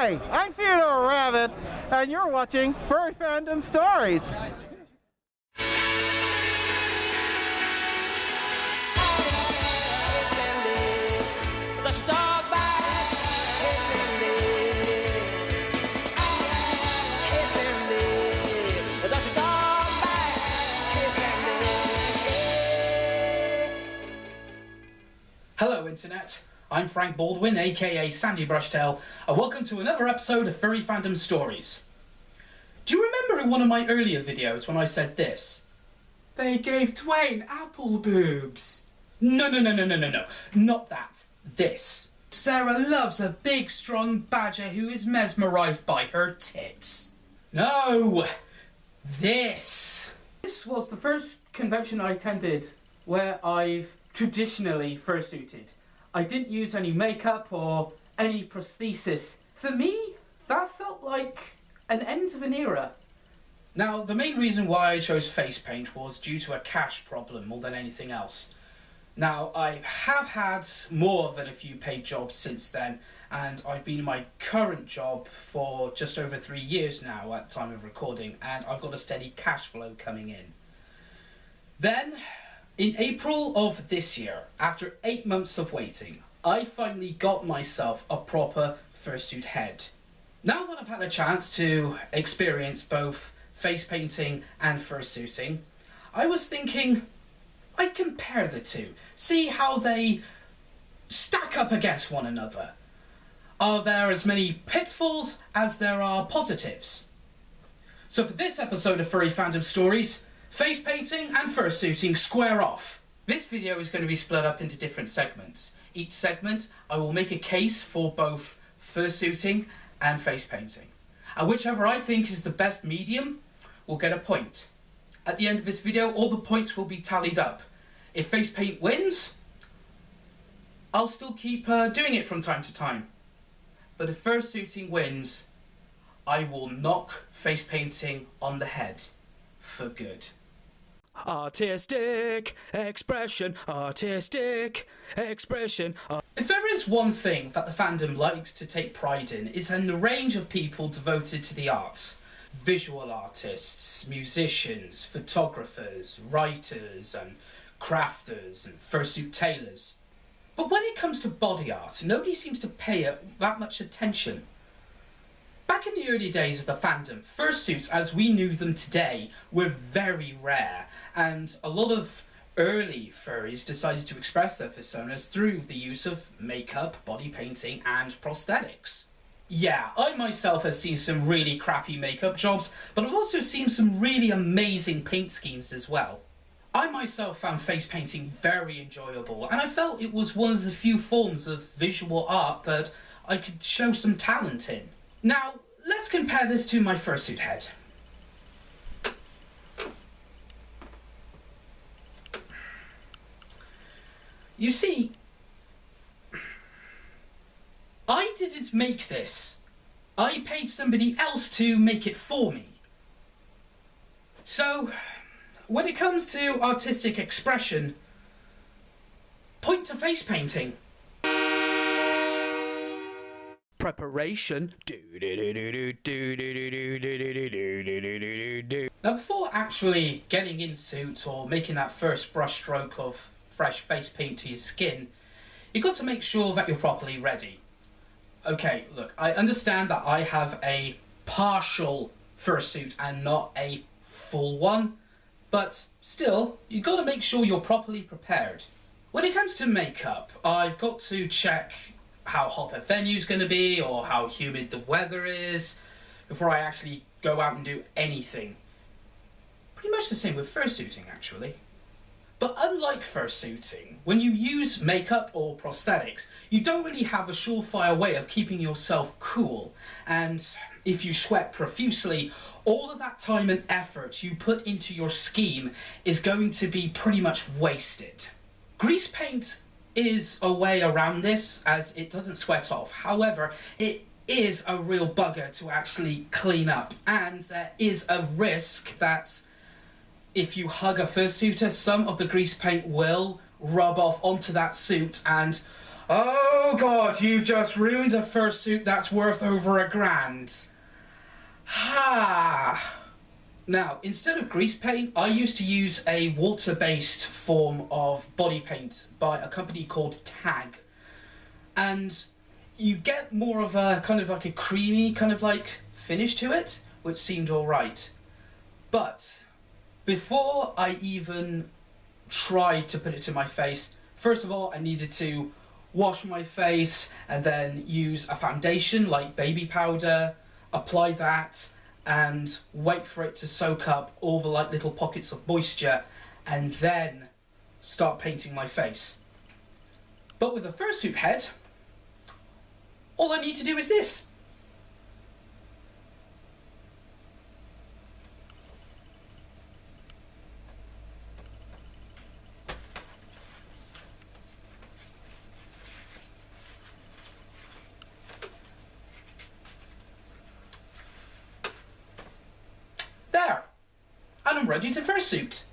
Hi, I'm Theodore Rabbit, and you're watching Furry Fandom Stories. Hello Internet, I'm Frank Baldwin, aka Sandy Brushtail, and welcome to another episode of Furry Fandom Stories. Do you remember in one of my earlier videos when I said this? They gave Twain apple boobs. No, not that. This. Sarah loves a big strong badger who is mesmerised by her tits. No! This. This was the first convention I attended where I've traditionally fursuited. I didn't use any makeup or any prosthesis. For me, that felt like an end of an era. Now, the main reason why I chose face paint was due to a cash problem more than anything else. Now, I have had more than a few paid jobs since then, and I've been in my current job for just over 3 years now at the time of recording, and I've got a steady cash flow coming in. Then, in April of this year, after 8 months of waiting, I finally got myself a proper fursuit head. Now that I've had a chance to experience both face painting and fursuiting, I was thinking I'd compare the two, see how they stack up against one another. Are there as many pitfalls as there are positives? So for this episode of Furry Fandom Stories, face painting and fursuiting square off. This video is going to be split up into different segments. Each segment I will make a case for both fursuiting and face painting. And whichever I think is the best medium will get a point. At the end of this video, all the points will be tallied up. If face paint wins, I'll still keep doing it from time to time. But if fursuiting wins, I will knock face painting on the head for good. Artistic expression, artistic expression. If there is one thing that the fandom likes to take pride in, it's in the range of people devoted to the arts. Visual artists, musicians, photographers, writers and crafters and fursuit tailors. But when it comes to body art, nobody seems to pay it that much attention. Back in the early days of the fandom, fursuits as we knew them today were very rare, and a lot of early furries decided to express their personas through the use of makeup, body painting and prosthetics. Yeah, I myself have seen some really crappy makeup jobs, but I've also seen some really amazing paint schemes as well. I myself found face painting very enjoyable, and I felt it was one of the few forms of visual art that I could show some talent in. Now, let's compare this to my fursuit head. You see, I didn't make this. I paid somebody else to make it for me. So, when it comes to artistic expression, point to face painting. Preparation. Now, before actually getting in suit or making that first brush stroke of fresh face paint to your skin, you've got to make sure that you're properly ready. Okay, look, I understand that I have a partial fursuit and not a full one, but still, you've got to make sure you're properly prepared. When it comes to makeup, I've got to check how hot a venue's going to be or how humid the weather is before I actually go out and do anything. Pretty much the same with fursuiting, actually. But unlike fursuiting, when you use makeup or prosthetics, you don't really have a surefire way of keeping yourself cool, and if you sweat profusely, all of that time and effort you put into your scheme is going to be pretty much wasted. Grease paint is a way around this, as it doesn't sweat off. However, it is a real bugger to actually clean up, and there is a risk that if you hug a fursuiter, some of the grease paint will rub off onto that suit, and Oh God, you've just ruined a fursuit that's worth over £1,000. Ha! Now, instead of grease paint, I used to use a water-based form of body paint by a company called Tag. And you get more of a kind of like a creamy kind of like finish to it, which seemed alright. But before I even tried to put it to my face, first of all I needed to wash my face and then use a foundation like baby powder, apply that and wait for it to soak up all the like little pockets of moisture and then start painting my face. But with a fursuit head, all I need to do is this. There! And I'm ready to fursuit.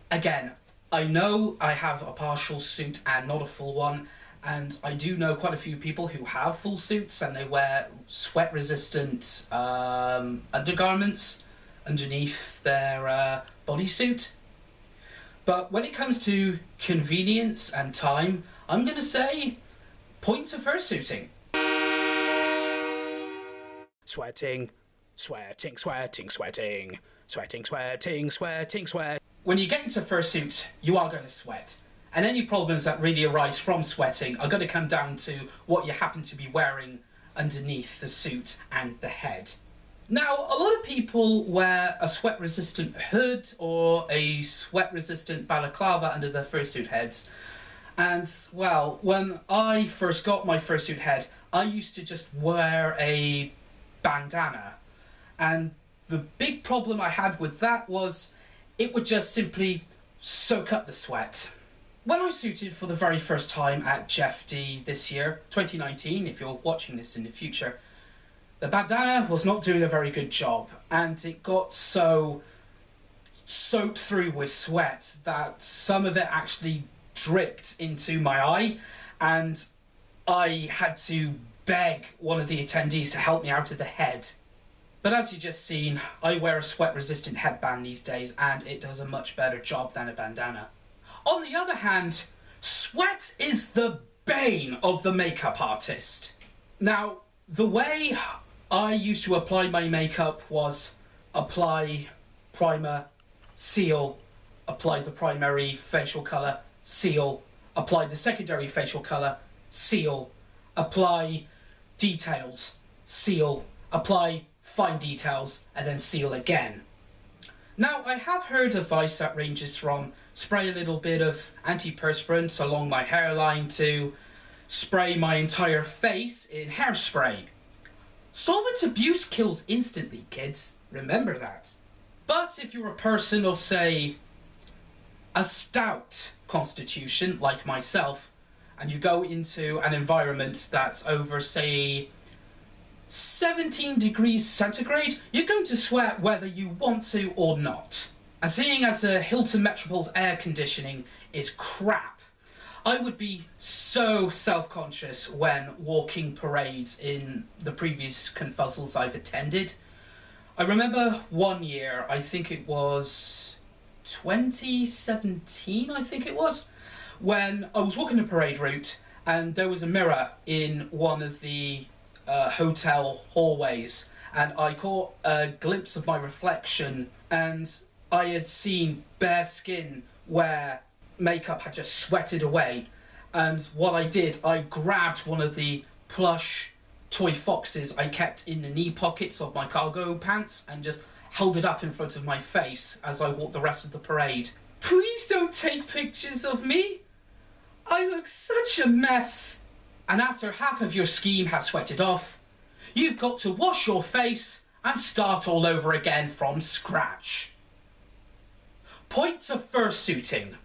Again, I know I have a partial suit and not a full one, and I do know quite a few people who have full suits and they wear sweat-resistant undergarments underneath their bodysuit. But when it comes to convenience and time, I'm going to say point to fursuiting. Sweating, sweating, sweating, sweating, sweating, sweating, sweating, sweat. When you get into fursuit, you are going to sweat. And any problems that really arise from sweating are going to come down to what you happen to be wearing underneath the suit and the head. Now, a lot of people wear a sweat-resistant hood or a sweat-resistant balaclava under their fursuit heads. And, well, when I first got my fursuit head, I used to just wear a bandana. And the big problem I had with that was it would just simply soak up the sweat. When I suited for the very first time at Jeff D this year, 2019, if you're watching this in the future, the bandana was not doing a very good job, and it got so soaked through with sweat that some of it actually dripped into my eye, and I had to beg one of the attendees to help me out of the head. But as you just seen, I wear a sweat-resistant headband these days, and it does a much better job than a bandana. On the other hand, sweat is the bane of the makeup artist. Now, the way I used to apply my makeup was apply primer, seal, apply the primary facial colour, seal, apply the secondary facial colour, seal, apply details, seal, apply fine details, and then seal again. Now, I have heard advice that ranges from spray a little bit of antiperspirant along my hairline to spray my entire face in hairspray. Solvent abuse kills instantly, kids. Remember that. But if you're a person of, say, a stout constitution, like myself, and you go into an environment that's over, say, 17 degrees centigrade, you're going to sweat whether you want to or not. And seeing as the Hilton Metropole's air conditioning is crap, I would be so self-conscious when walking parades in the previous confuzzles I've attended. I remember one year, I think it was 2017, I think it was, when I was walking the parade route and there was a mirror in one of the hotel hallways, and I caught a glimpse of my reflection, and I had seen bare skin where makeup had just sweated away. And what I did, I grabbed one of the plush toy foxes I kept in the knee pockets of my cargo pants and just held it up in front of my face as I walked the rest of the parade. Please don't take pictures of me. I look such a mess. And after half of your scheme has sweated off, you've got to wash your face and start all over again from scratch. Point of fursuiting.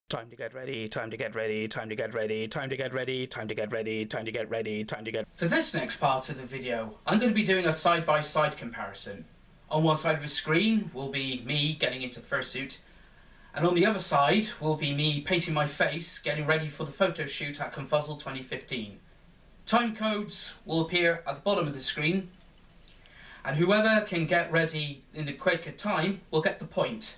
Time to get ready, time to get ready, time to get ready, time to get ready, time to get ready, time to get ready, time to get... For this next part of the video, I'm going to be doing a side-by-side comparison. On one side of the screen will be me getting into fursuit, And on the other side will be me painting my face, getting ready for the photo shoot at Confuzzle 2015. Time codes will appear at the bottom of the screen, and whoever can get ready in the quicker time will get the point.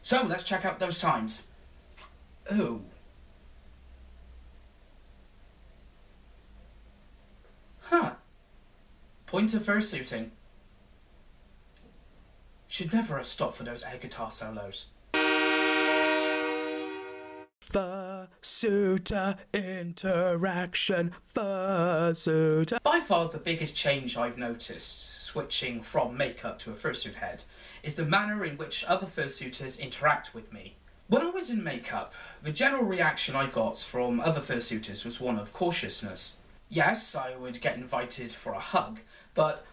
So let's check out those times. Oh. Huh. Point of fursuiting. Should never have stopped for those air guitar solos. Fursuiter interaction, fursuiter. By far the biggest change I've noticed switching from makeup to a fursuit head is the manner in which other fursuiters interact with me. When I was in makeup, the general reaction I got from other fursuiters was one of cautiousness. Yes, I would get invited for a hug, but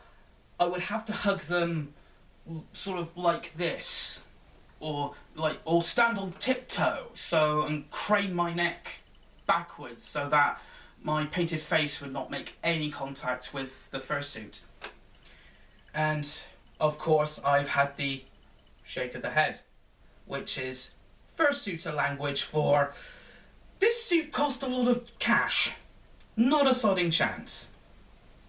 I would have to hug them sort of like this. Or stand on tiptoe, and crane my neck backwards so that my painted face would not make any contact with the fursuit. And of course I've had the shake of the head, which is fursuiter language for this suit cost a lot of cash, not a sodding chance.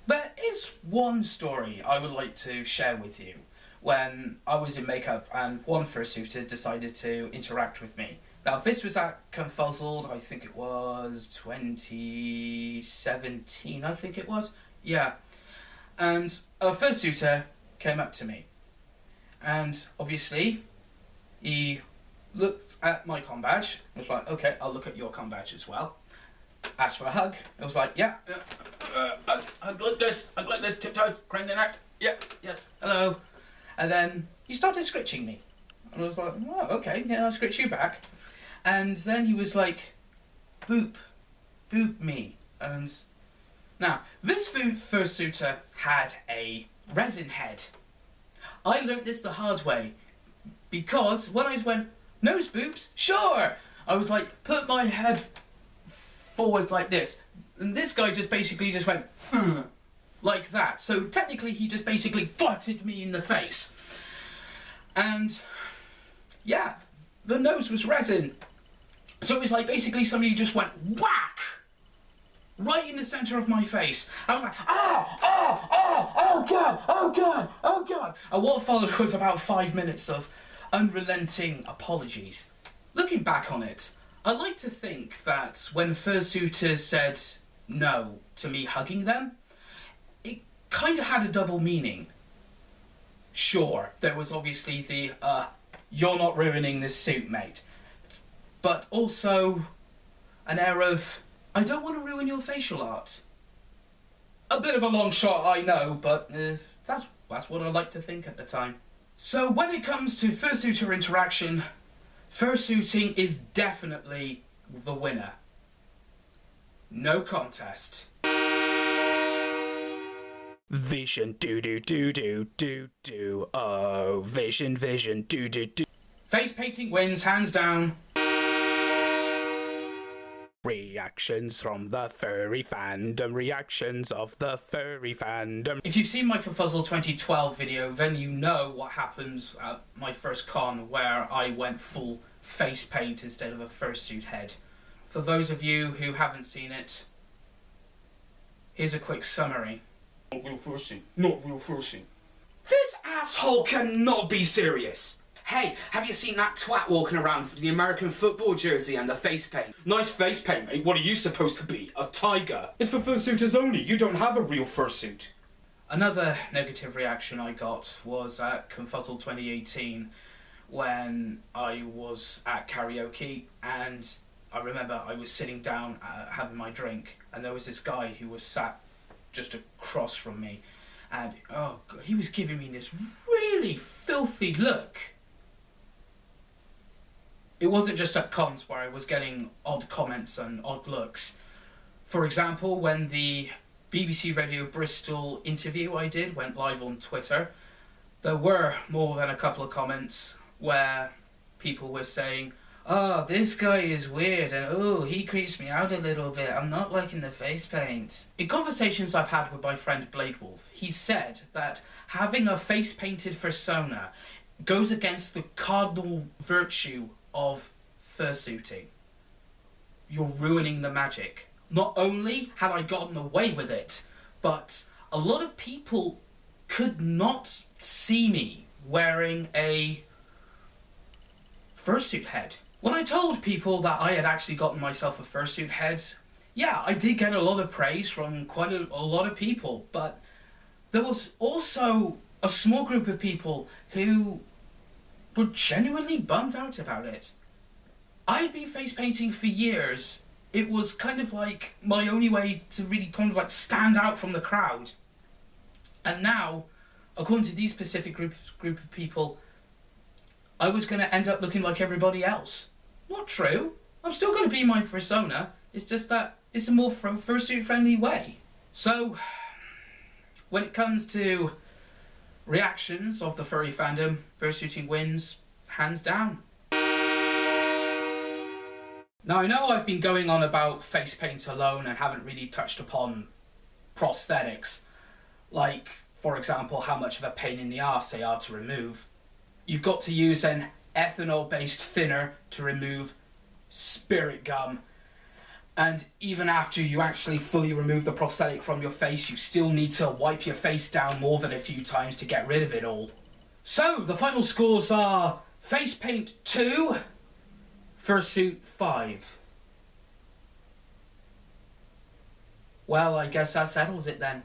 There is one story I would like to share with you. When I was in makeup and one fursuiter decided to interact with me. Now this was at Confuzzled, I think it was 2017, I think it was. Yeah. And a fursuiter came up to me. And obviously, he looked at my comm badge. I was like, okay, I'll look at your comm badge as well. Asked for a hug. I was like, yeah, hug like this, tiptoes, crane the neck. Yeah, yes, hello. And then he started scritching me. And I was like, oh, okay, yeah, I'll scritch you back. And then he was like, boop me. And now, this fursuiter had a resin head. I learnt this the hard way. Because when I went, nose boops, sure! I was like, put my head forward like this. And this guy just basically just went, "Ugh," like that. So technically he just basically butted me in the face. And yeah, the nose was resin. So it was like basically somebody just went whack right in the centre of my face. I was like, oh God, oh God, oh God. And what followed was about 5 minutes of unrelenting apologies. Looking back on it, I like to think that when fursuiters said no to me hugging them, it kind of had a double meaning. Sure, there was obviously the, you're not ruining this suit, mate. But also an air of, I don't want to ruin your facial art. A bit of a long shot, I know, but that's what I like to think at the time. So when it comes to fursuiter interaction, fursuiting is definitely the winner. No contest. Vision, do. Oh, vision, do. Face painting wins, hands down. Reactions from the furry fandom, reactions of the furry fandom. If you've seen my Confuzzle 2012 video, then you know what happens at my first con, where I went full face paint instead of a fursuit head. For those of you who haven't seen it, here's a quick summary. Not real fursuit, not real fursuit. This asshole cannot be serious! Hey, have you seen that twat walking around with the American football jersey and the face paint? Nice face paint, mate. What are you supposed to be? A tiger? It's for fursuiters only. You don't have a real fursuit. Another negative reaction I got was at Confuzzle 2018 when I was at karaoke, and I remember I was sitting down having my drink, and there was this guy who was sat just across from me, and oh God, he was giving me this really filthy look. It wasn't just at cons where I was getting odd comments and odd looks. For example, when the BBC Radio Bristol interview I did went live on Twitter, there were more than a couple of comments where people were saying, oh, this guy is weird, and oh, he creeps me out a little bit, I'm not liking the face paint. In conversations I've had with my friend Blade Wolf, he said that having a face painted fursona goes against the cardinal virtue of fursuiting. You're ruining the magic. Not only had I gotten away with it, but a lot of people could not see me wearing a fursuit head. When I told people that I had actually gotten myself a fursuit head, yeah, I did get a lot of praise from quite a lot of people, but there was also a small group of people who were genuinely bummed out about it. I had been face painting for years. It was kind of like my only way to really kind of like stand out from the crowd. And now, according to these specific group of people, I was going to end up looking like everybody else. Not true. I'm still going to be my fursona. It's just that it's a more fursuit friendly way. So, when it comes to reactions of the furry fandom, fursuiting wins, hands down. Now I know I've been going on about face paint alone and haven't really touched upon prosthetics, like, for example, how much of a pain in the arse they are to remove. You've got to use an ethanol-based thinner to remove spirit gum, and even after you actually fully remove the prosthetic from your face, you still need to wipe your face down more than a few times to get rid of it all. So, the final scores are face paint 2, fursuit 5. Well, I guess that settles it then.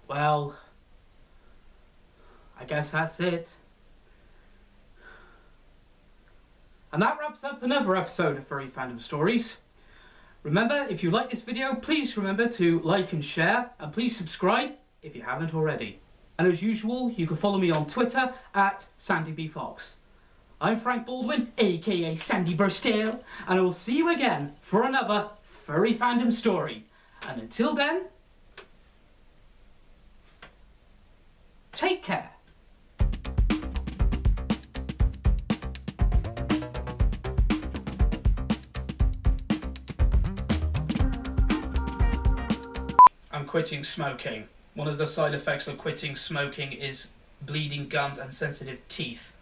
Well, I guess that's it. And that wraps up another episode of Furry Fandom Stories. Remember, if you like this video, please remember to like and share, and please subscribe if you haven't already. And as usual, you can follow me on Twitter at SandyBFox. I'm Frank Baldwin, aka Sandy Burstale, and I will see you again for another Furry Fandom story. And until then, take care. I'm quitting smoking. One of the side effects of quitting smoking is bleeding gums and sensitive teeth.